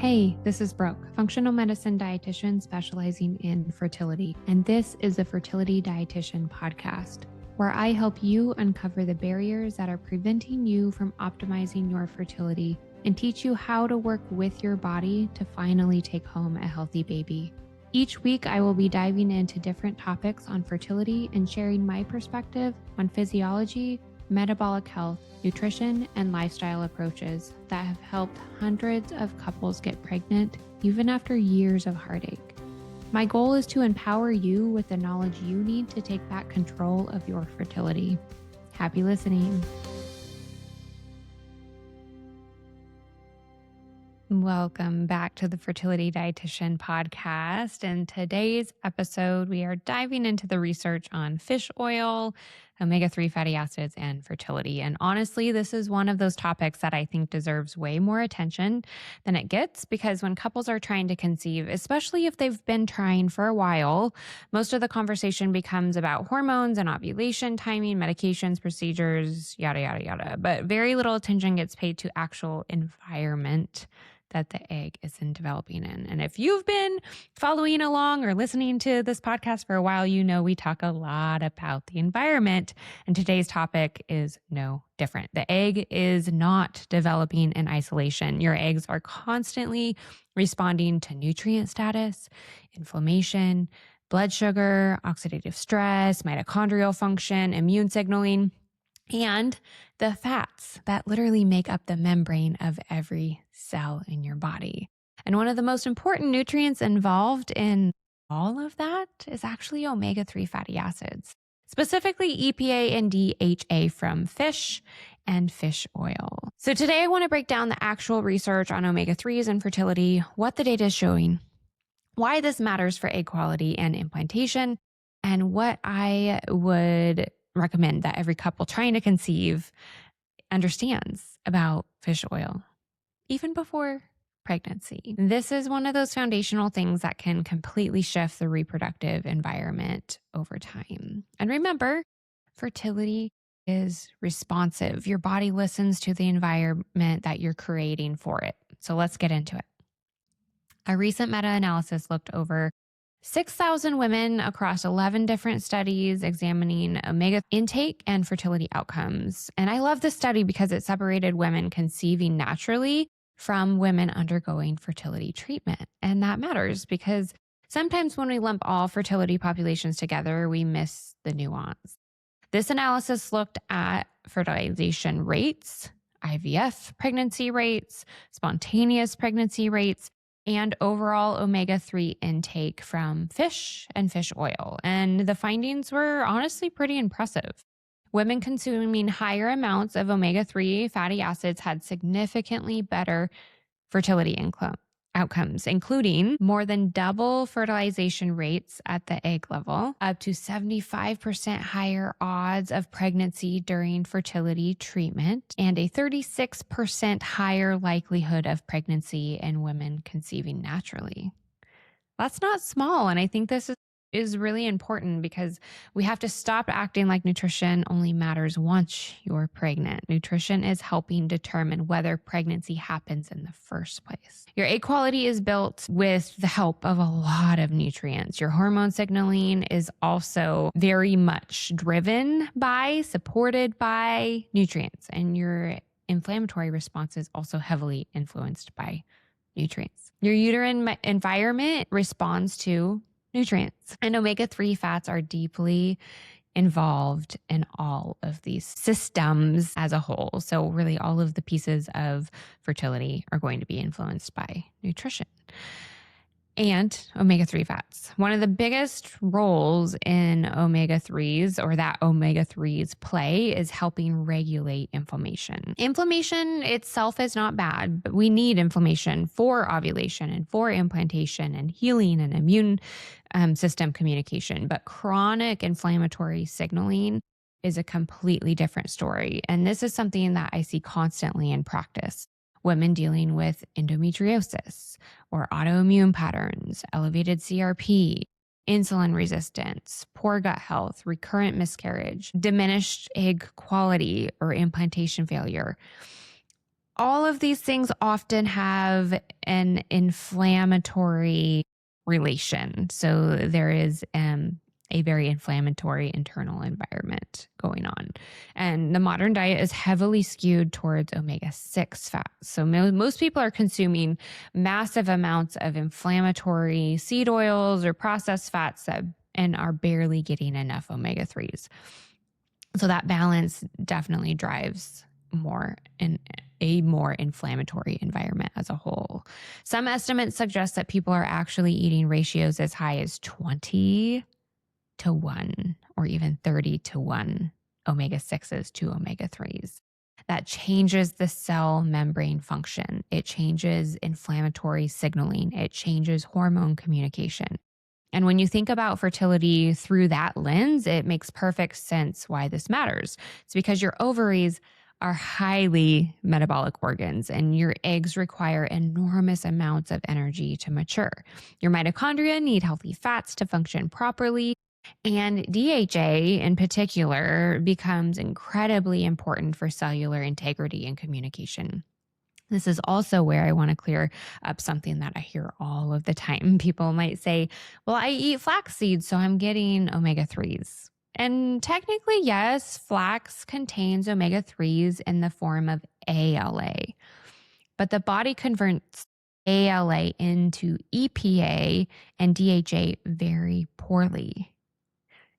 Hey, this is Brooke, functional medicine dietitian specializing in fertility, and this is the Fertility Dietitian podcast, where I help you uncover the barriers that are preventing you from optimizing your fertility and teach you how to work with your body to finally take home a healthy baby. Each week, I will be diving into different topics on fertility and sharing my perspective on physiology, metabolic health, nutrition, and lifestyle approaches that have helped hundreds of couples get pregnant even after years of heartache. My goal is to empower you with the knowledge you need to take back control of your fertility. Happy listening. Welcome back to the Fertility Dietitian podcast. In today's episode, we are diving into the research on fish oil, omega-3 fatty acids, and fertility. And honestly, this is one of those topics that I think deserves way more attention than it gets, because when couples are trying to conceive, especially if they've been trying for a while, most of the conversation becomes about hormones and ovulation timing, medications, procedures, yada, yada, yada. But very little attention gets paid to actual environment that the egg is developing in. And if you've been following along or listening to this podcast for a while, you know we talk a lot about the environment, and today's topic is no different. The egg is not developing in isolation. Your eggs are constantly responding to nutrient status, inflammation, blood sugar, oxidative stress, mitochondrial function, immune signaling, and the fats that literally make up the membrane of every cell in your body. And one of the most important nutrients involved in all of that is actually omega-3 fatty acids, specifically EPA and DHA from fish and fish oil. So today I want to break down the actual research on omega-3s and fertility, what the data is showing, why this matters for egg quality and implantation, and what I would recommend that every couple trying to conceive understands about fish oil, even before pregnancy. This is one of those foundational things that can completely shift the reproductive environment over time. And remember, fertility is responsive. Your body listens to the environment that you're creating for it. So let's get into it. A recent meta-analysis looked over 6,000 women across 11 different studies examining omega intake and fertility outcomes. And I love this study because it separated women conceiving naturally from women undergoing fertility treatment. And that matters because sometimes when we lump all fertility populations together, we miss the nuance. This analysis looked at fertilization rates, IVF pregnancy rates, spontaneous pregnancy rates, and overall omega-3 intake from fish and fish oil. And the findings were honestly pretty impressive. Women consuming higher amounts of omega-3 fatty acids had significantly better fertility outcomes, including more than double fertilization rates at the egg level, up to 75% higher odds of pregnancy during fertility treatment, and a 36% higher likelihood of pregnancy in women conceiving naturally. That's not small, and I think this is really important because we have to stop acting like nutrition only matters once you're pregnant. Nutrition is helping determine whether pregnancy happens in the first place. Your egg quality is built with the help of a lot of nutrients. Your hormone signaling is also very much driven by, supported by nutrients, and your inflammatory response is also heavily influenced by nutrients. Your uterine environment responds to nutrients, and omega-3 fats are deeply involved in all of these systems as a whole. So really all of the pieces of fertility are going to be influenced by nutrition. And omega-3 fats. One of the biggest roles in omega-3s, or that omega-3s play, is helping regulate inflammation. Inflammation itself is not bad, but we need inflammation for ovulation and for implantation and healing and immune system communication. But chronic inflammatory signaling is a completely different story. And this is something that I see constantly in practice. Women dealing with endometriosis or autoimmune patterns, elevated CRP, insulin resistance, poor gut health, recurrent miscarriage, diminished egg quality or implantation failure. all of these things often have an inflammatory relation. So there is a very inflammatory internal environment going on. And the modern diet is heavily skewed towards omega-6 fats. So most people are consuming massive amounts of inflammatory seed oils or processed fats and are barely getting enough omega-3s. So that balance definitely drives a more inflammatory environment as a whole. Some estimates suggest that people are actually eating ratios as high as 20 to 1 or even 30 to 1 omega-6s to omega-3s. That changes the cell membrane function. It changes inflammatory signaling. It changes hormone communication. And when you think about fertility through that lens, it makes perfect sense why this matters. It's because your ovaries are highly metabolic organs, and your eggs require enormous amounts of energy to mature. Your mitochondria need healthy fats to function properly, and DHA in particular becomes incredibly important for cellular integrity and communication. This is also where I want to clear up something that I hear all of the time. People might say, well, I eat flax seeds, so I'm getting omega-3s. And technically, yes, flax contains omega-3s in the form of ALA, but the body converts ALA into EPA and DHA very poorly.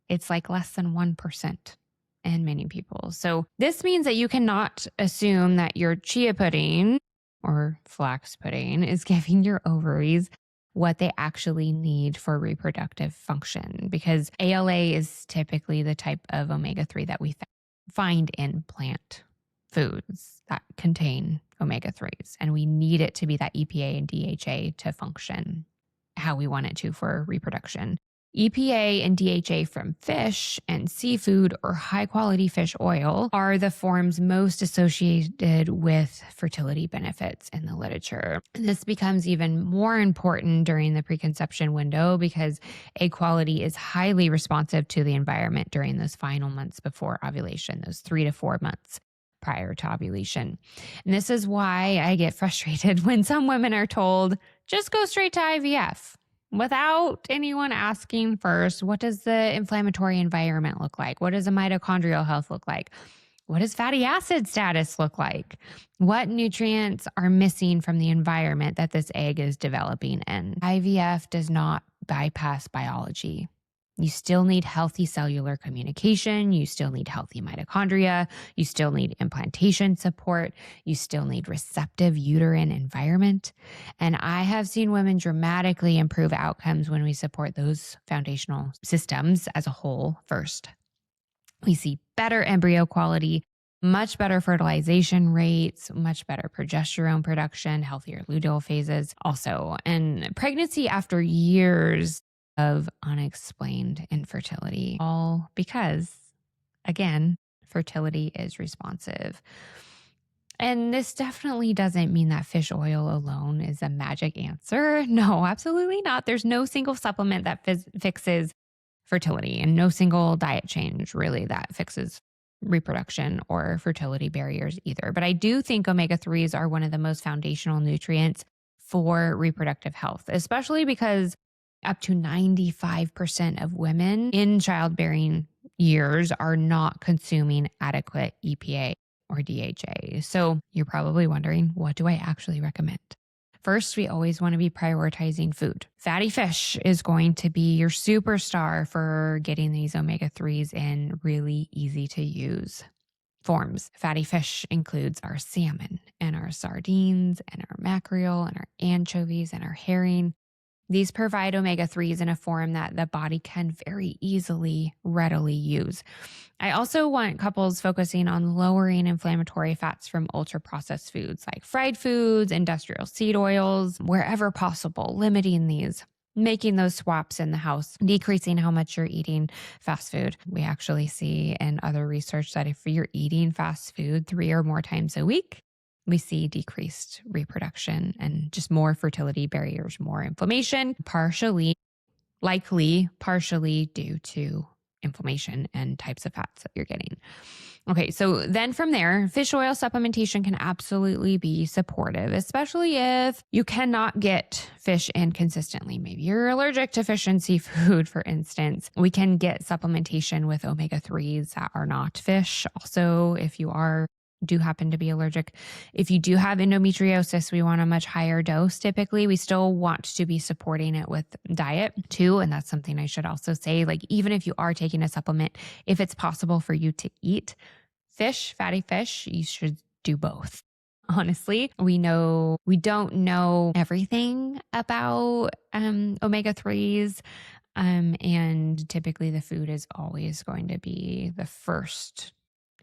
It's like less than 1% in many people. So this means that you cannot assume that your chia pudding or flax pudding is giving your ovaries what they actually need for reproductive function, because ALA is typically the type of omega-3 that we find in plant foods that contain omega-3s. And we need it to be that EPA and DHA to function how we want it to for reproduction. EPA and DHA from fish and seafood or high quality fish oil are the forms most associated with fertility benefits in the literature. This becomes even more important during the preconception window because egg quality is highly responsive to the environment during those final months before ovulation, those 3 to 4 months prior to ovulation. And this is why I get frustrated when some women are told, just go straight to IVF. Without anyone asking first, what does the inflammatory environment look like? What does the mitochondrial health look like? What does fatty acid status look like? What nutrients are missing from the environment that this egg is developing in? IVF does not bypass biology. You still need healthy cellular communication. You still need healthy mitochondria. You still need implantation support. You still need receptive uterine environment. And I have seen women dramatically improve outcomes when we support those foundational systems as a whole first. We see better embryo quality, much better fertilization rates, much better progesterone production, healthier luteal phases also. And pregnancy after years of unexplained infertility, all because, again, fertility is responsive. And this definitely doesn't mean that fish oil alone is a magic answer. No, absolutely not. There's no single supplement that fixes fertility, and no single diet change really that fixes reproduction or fertility barriers either. But I do think omega-3s are one of the most foundational nutrients for reproductive health, especially because up to 95% of women in childbearing years are not consuming adequate EPA or DHA. So you're probably wondering, what do I actually recommend? First, we always want to be prioritizing food. Fatty fish is going to be your superstar for getting these omega-3s in really easy to use forms. Fatty fish includes our salmon and our sardines and our mackerel and our anchovies and our herring. These provide omega-3s in a form that the body can very easily, readily use. I also want couples focusing on lowering inflammatory fats from ultra-processed foods like fried foods, industrial seed oils, wherever possible, limiting these, making those swaps in the house, decreasing how much you're eating fast food. We actually see in other research that if you're eating fast food 3 or more times a week, we see decreased reproduction and just more fertility barriers, more inflammation, likely partially due to inflammation and types of fats that you're getting. Okay, so then from there, fish oil supplementation can absolutely be supportive, especially if you cannot get fish in consistently. Maybe you're allergic to fish and seafood, for instance. We can get supplementation with omega-3s that are not fish. Also, if you do happen to be allergic. If you do have endometriosis, we want a much higher dose. Typically, we still want to be supporting it with diet too. And that's something I should also say, like, even if you are taking a supplement, if it's possible for you to eat fish, fatty fish, you should do both. Honestly, we don't know everything about omega-3s. And typically the food is always going to be the first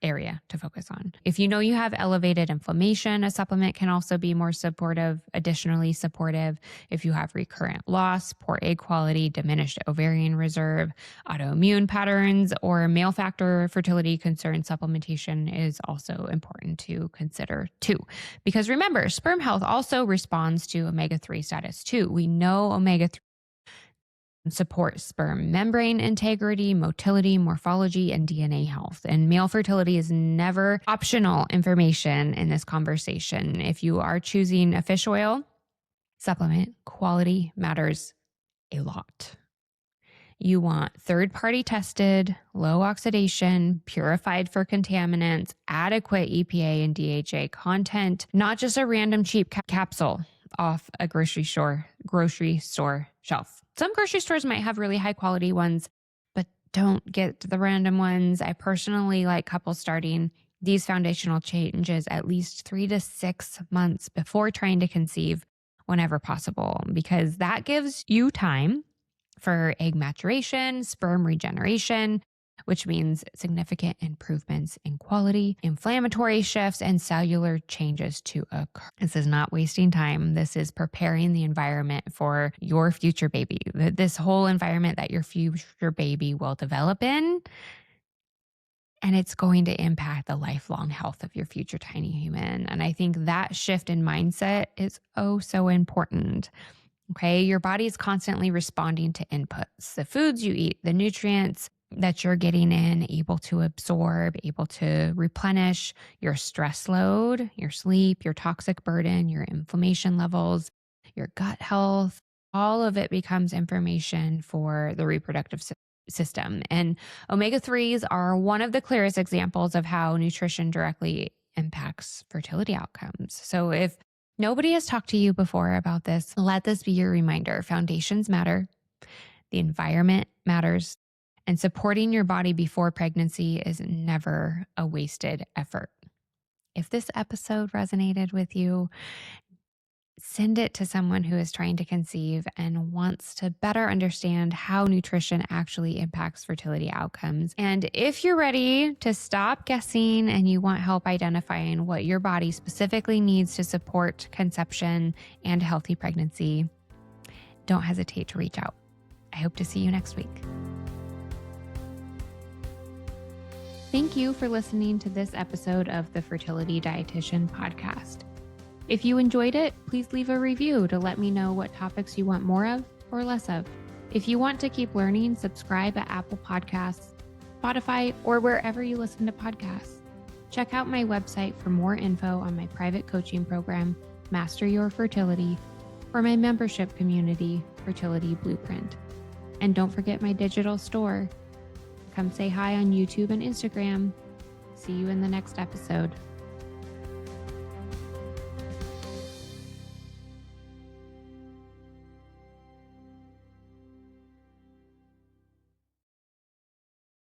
area to focus on. If you know you have elevated inflammation, a supplement can also be more supportive, additionally supportive. If you have recurrent loss, poor egg quality, diminished ovarian reserve, autoimmune patterns, or male factor fertility concern, supplementation is also important to consider too. Because remember, sperm health also responds to omega-3 status too. We know omega-3 support sperm membrane integrity, motility, morphology, and DNA health. And male fertility is never optional information in this conversation. If you are choosing a fish oil supplement, quality matters a lot. You want third-party tested, low oxidation, purified for contaminants, adequate EPA and DHA content, not just a random cheap capsule off a grocery store shelf. Some grocery stores might have really high quality ones, but don't get the random ones. I personally like couples starting these foundational changes at least 3 to 6 months before trying to conceive whenever possible, because that gives you time for egg maturation, sperm regeneration, which means significant improvements in quality, inflammatory shifts, and cellular changes to occur. This is not wasting time. This is preparing the environment for your future baby. This whole environment that your future baby will develop in, and it's going to impact the lifelong health of your future tiny human. And I think that shift in mindset is so important. Okay, your body is constantly responding to inputs, the foods you eat, the nutrients that you're getting in, able to absorb, able to replenish your stress load, your sleep, your toxic burden, your inflammation levels, your gut health. All of it becomes information for the reproductive system. And omega-3s are one of the clearest examples of how nutrition directly impacts fertility outcomes. So if nobody has talked to you before about this, let this be your reminder. Foundations matter. The environment matters. And supporting your body before pregnancy is never a wasted effort. If this episode resonated with you, send it to someone who is trying to conceive and wants to better understand how nutrition actually impacts fertility outcomes. And if you're ready to stop guessing and you want help identifying what your body specifically needs to support conception and healthy pregnancy, don't hesitate to reach out. I hope to see you next week. Thank you for listening to this episode of the Fertility Dietitian podcast. If you enjoyed it, please leave a review to let me know what topics you want more of or less of. If you want to keep learning, subscribe at Apple Podcasts, Spotify, or wherever you listen to podcasts. Check out my website for more info on my private coaching program, Master Your Fertility, or my membership community, Fertility Blueprint. And don't forget my digital store. Come say hi on YouTube and Instagram. See you in the next episode.